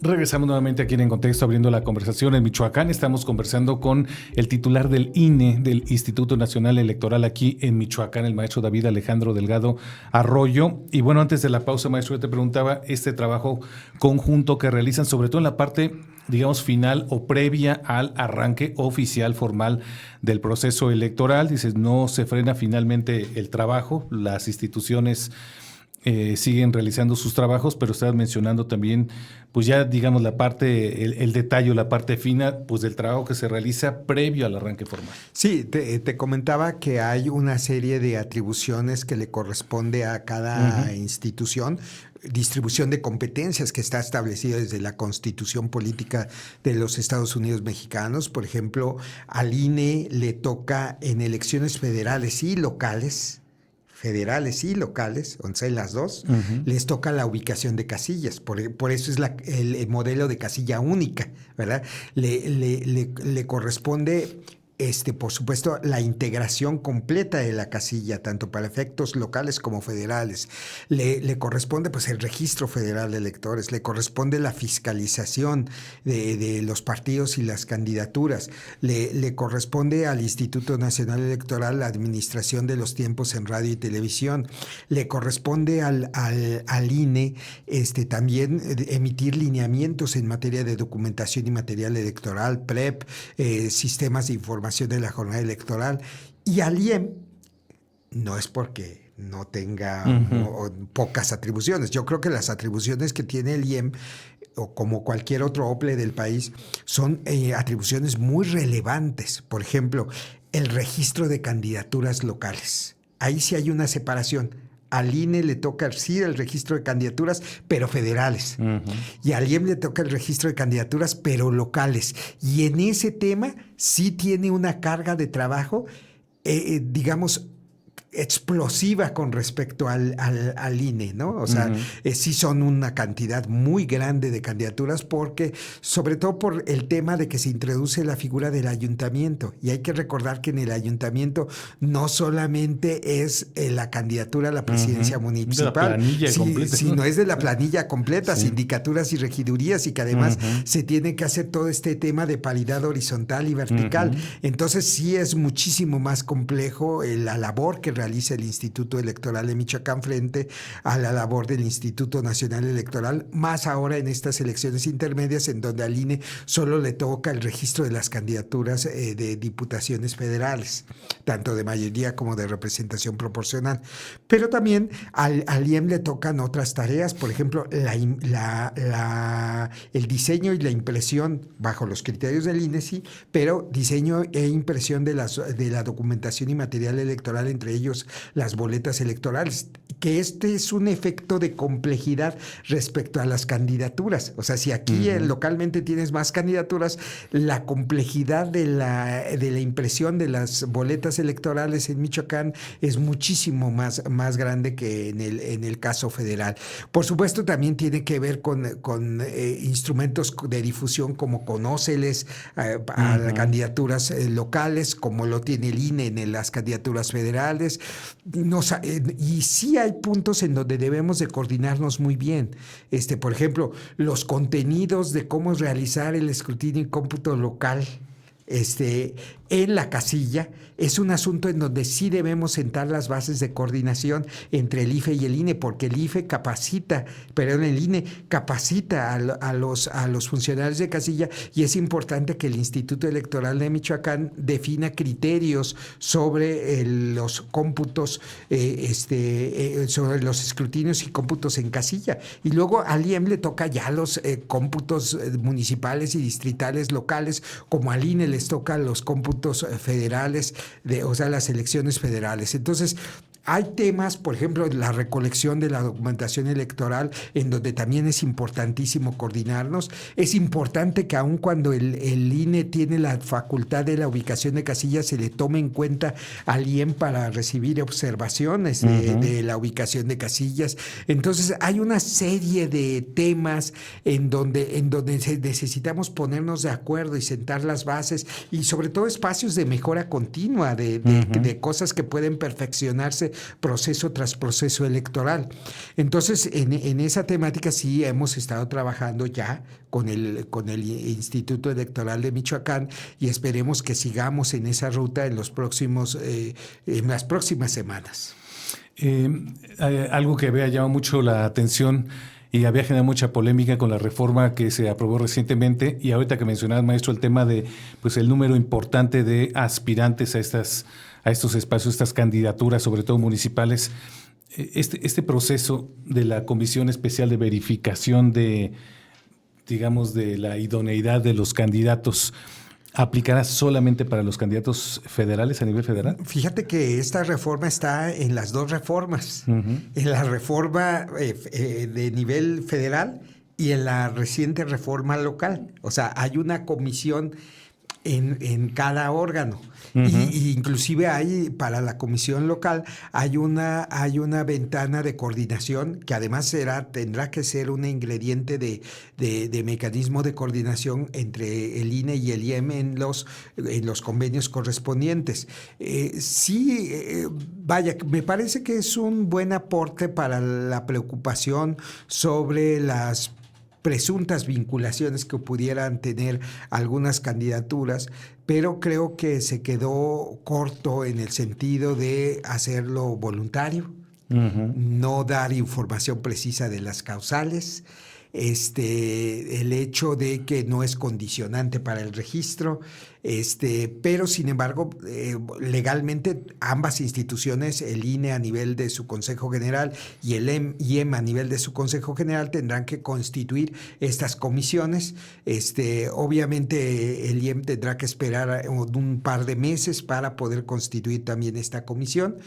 Regresamos nuevamente aquí en Contexto, abriendo la conversación en Michoacán. Estamos conversando con el titular del INE, del Instituto Nacional Electoral aquí en Michoacán, el maestro David Alejandro Delgado Arroyo. Y bueno, antes de la pausa, maestro, yo te preguntaba este trabajo conjunto que realizan, sobre todo en la parte, digamos, final o previa al arranque oficial, formal del proceso electoral. Dices, no se frena finalmente el trabajo, las instituciones siguen realizando sus trabajos, pero estabas mencionando también, pues ya digamos la parte, el detalle, la parte fina, pues del trabajo que se realiza previo al arranque formal. Sí, te comentaba que hay una serie de atribuciones que le corresponde a cada institución, distribución de competencias que está establecida desde la Constitución Política de los Estados Unidos Mexicanos. Por ejemplo, al INE le toca en elecciones federales y locales, o sea, las dos, les toca la ubicación de casillas. Por eso es el modelo de casilla única, ¿verdad? Le corresponde, por supuesto, la integración completa de la casilla, tanto para efectos locales como federales. Le corresponde, pues, el registro federal de electores, le corresponde la fiscalización de los partidos y las candidaturas, le corresponde al Instituto Nacional Electoral la administración de los tiempos en radio y televisión, le corresponde al INE también emitir lineamientos en materia de documentación y material electoral, PREP, sistemas de información de la jornada electoral. Y al IEM no es porque no tenga pocas atribuciones. Yo creo que las atribuciones que tiene el IEM, o como cualquier otro OPLE del país, son atribuciones muy relevantes. Por ejemplo, el registro de candidaturas locales. Ahí sí hay una separación. Al INE le toca sí el registro de candidaturas, pero federales. Y al IEM le toca el registro de candidaturas, pero locales. Y en ese tema sí tiene una carga de trabajo, digamos, explosiva con respecto al INE, ¿no? O sea, sí son una cantidad muy grande de candidaturas, porque, sobre todo por el tema de que se introduce la figura del ayuntamiento. Y hay que recordar que en el ayuntamiento no solamente es la candidatura a la presidencia municipal, de la planilla completa, sino es de la planilla completa, sindicaturas y regidurías, y que además se tiene que hacer todo este tema de paridad horizontal y vertical. Entonces sí es muchísimo más complejo la labor que realiza el Instituto Electoral de Michoacán frente a la labor del Instituto Nacional Electoral, más ahora en estas elecciones intermedias, en donde al INE solo le toca el registro de las candidaturas de diputaciones federales, tanto de mayoría como de representación proporcional. Pero también al IEM le tocan otras tareas, por ejemplo, el diseño y la impresión bajo los criterios del INE, sí, pero diseño e impresión de la documentación y material electoral, entre ellos las boletas electorales, que es un efecto de complejidad respecto a las candidaturas. O sea, si aquí localmente tienes más candidaturas, la complejidad de la impresión de las boletas electorales en Michoacán es muchísimo más grande que en el caso federal. Por supuesto, también tiene que ver con instrumentos de difusión como Conóceles a las candidaturas locales, como lo tiene el INE en las candidaturas federales. Y sí hay puntos en donde debemos de coordinarnos muy bien. Por ejemplo, los contenidos de cómo realizar el escrutinio y cómputo local en la casilla es un asunto en donde sí debemos sentar las bases de coordinación entre el IFE y el INE, porque el INE capacita a los funcionarios de casilla, y es importante que el Instituto Electoral de Michoacán defina criterios sobre los cómputos, sobre los escrutinios y cómputos en casilla. Y luego al IEM le toca ya los cómputos municipales y distritales locales, como al INE les toca los cómputos federales, o sea, las elecciones federales. Entonces, hay temas, por ejemplo, la recolección de la documentación electoral, en donde también es importantísimo coordinarnos. Es importante que aun cuando el INE tiene la facultad de la ubicación de casillas, se le tome en cuenta al IEM para recibir observaciones de la ubicación de casillas. Entonces, hay una serie de temas en donde necesitamos ponernos de acuerdo y sentar las bases, y sobre todo espacios de mejora continua, de cosas que pueden perfeccionarse proceso tras proceso electoral. Entonces, en esa temática sí hemos estado trabajando ya con el Instituto Electoral de Michoacán y esperemos que sigamos en esa ruta en las próximas semanas. Algo que había llamado mucho la atención y había generado mucha polémica con la reforma que se aprobó recientemente, y ahorita que mencionabas, maestro, el tema de pues el número importante de aspirantes a estos espacios, estas candidaturas, sobre todo municipales, este proceso de la Comisión Especial de Verificación de la idoneidad de los candidatos, ¿aplicará solamente para los candidatos federales a nivel federal? Fíjate que esta reforma está en las dos reformas, en la reforma de nivel federal y en la reciente reforma local. O sea, hay una comisión en cada órgano. Y inclusive hay, para la comisión local, hay una ventana de coordinación que además tendrá que ser un ingrediente de mecanismo de coordinación entre el INE y el IEM en los convenios correspondientes. Vaya, me parece que es un buen aporte para la preocupación sobre las presuntas vinculaciones que pudieran tener algunas candidaturas, pero creo que se quedó corto en el sentido de hacerlo voluntario, no dar información precisa de las causales, el hecho de que no es condicionante para el registro, pero sin embargo, legalmente ambas instituciones, el INE a nivel de su Consejo General y el IEM a nivel de su Consejo General, tendrán que constituir estas comisiones. Obviamente el IEM tendrá que esperar un par de meses para poder constituir también esta comisión,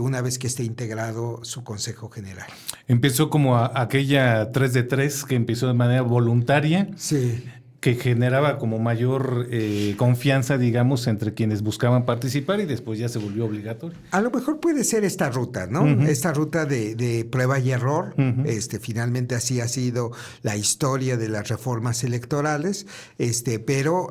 una vez que esté integrado su Consejo General. Empezó como aquella 3 de 3 que empezó de manera voluntaria. Sí. Que generaba como mayor confianza, digamos, entre quienes buscaban participar, y después ya se volvió obligatorio. A lo mejor puede ser esta ruta, ¿no? Esta ruta de prueba y error. Finalmente así ha sido la historia de las reformas electorales, pero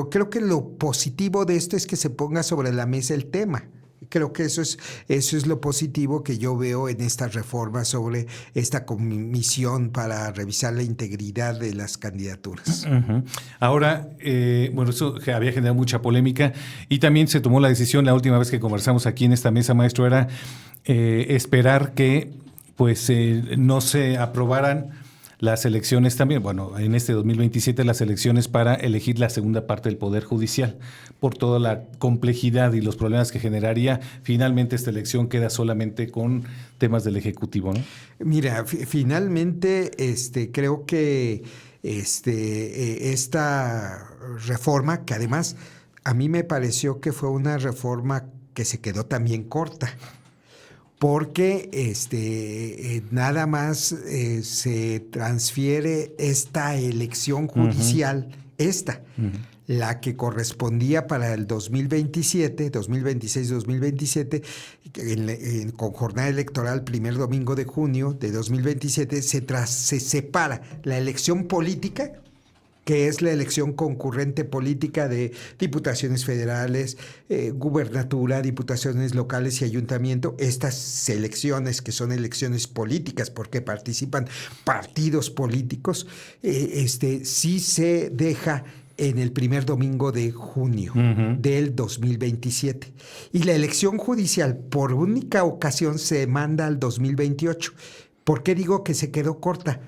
creo que lo positivo de esto es que se ponga sobre la mesa el tema. Creo que eso es lo positivo que yo veo en esta reforma sobre esta comisión para revisar la integridad de las candidaturas. Ahora, eso había generado mucha polémica y también se tomó la decisión, la última vez que conversamos aquí en esta mesa, maestro, era esperar que no se aprobaran las elecciones también, en este 2027 las elecciones para elegir la segunda parte del Poder Judicial, por toda la complejidad y los problemas que generaría. Finalmente esta elección queda solamente con temas del Ejecutivo, ¿no? Mira, finalmente creo que esta reforma, que además a mí me pareció que fue una reforma que se quedó también corta, porque nada más se transfiere esta elección judicial, la que correspondía para el 2027, 2026-2027, con jornada electoral primer domingo de junio de 2027, se separa la elección política, que es la elección concurrente política de diputaciones federales, gubernatura, diputaciones locales y ayuntamiento. Estas elecciones, que son elecciones políticas porque participan partidos políticos, sí se deja en el primer domingo de junio del 2027. Y la elección judicial, por única ocasión, se manda al 2028. ¿Por qué digo que se quedó corta?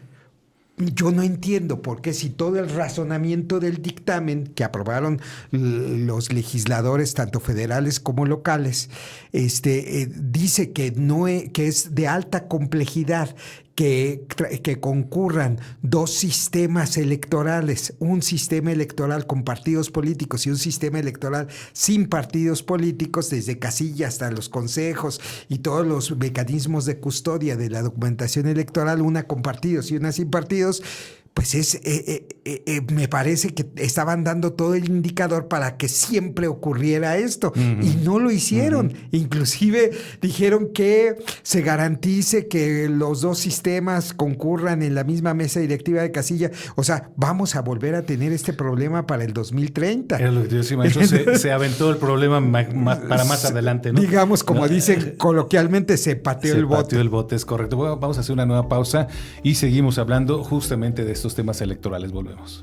Yo no entiendo por qué, si todo el razonamiento del dictamen que aprobaron los legisladores, tanto federales como locales, dice que es de alta complejidad que concurran dos sistemas electorales, un sistema electoral con partidos políticos y un sistema electoral sin partidos políticos, desde casilla hasta los consejos y todos los mecanismos de custodia de la documentación electoral, una con partidos y una sin partidos. pues me parece que estaban dando todo el indicador para que siempre ocurriera esto y no lo hicieron. Inclusive dijeron que se garantice que los dos sistemas concurran en la misma mesa directiva de casilla. O sea, vamos a volver a tener este problema para el 2030. Era lo que te decía, maestro, se aventó el problema para más adelante, ¿no? Digamos, como dicen coloquialmente, se pateó el bote. Se pateó el bote, es correcto. Bueno, vamos a hacer una nueva pausa y seguimos hablando justamente de estos temas electorales. Volvemos.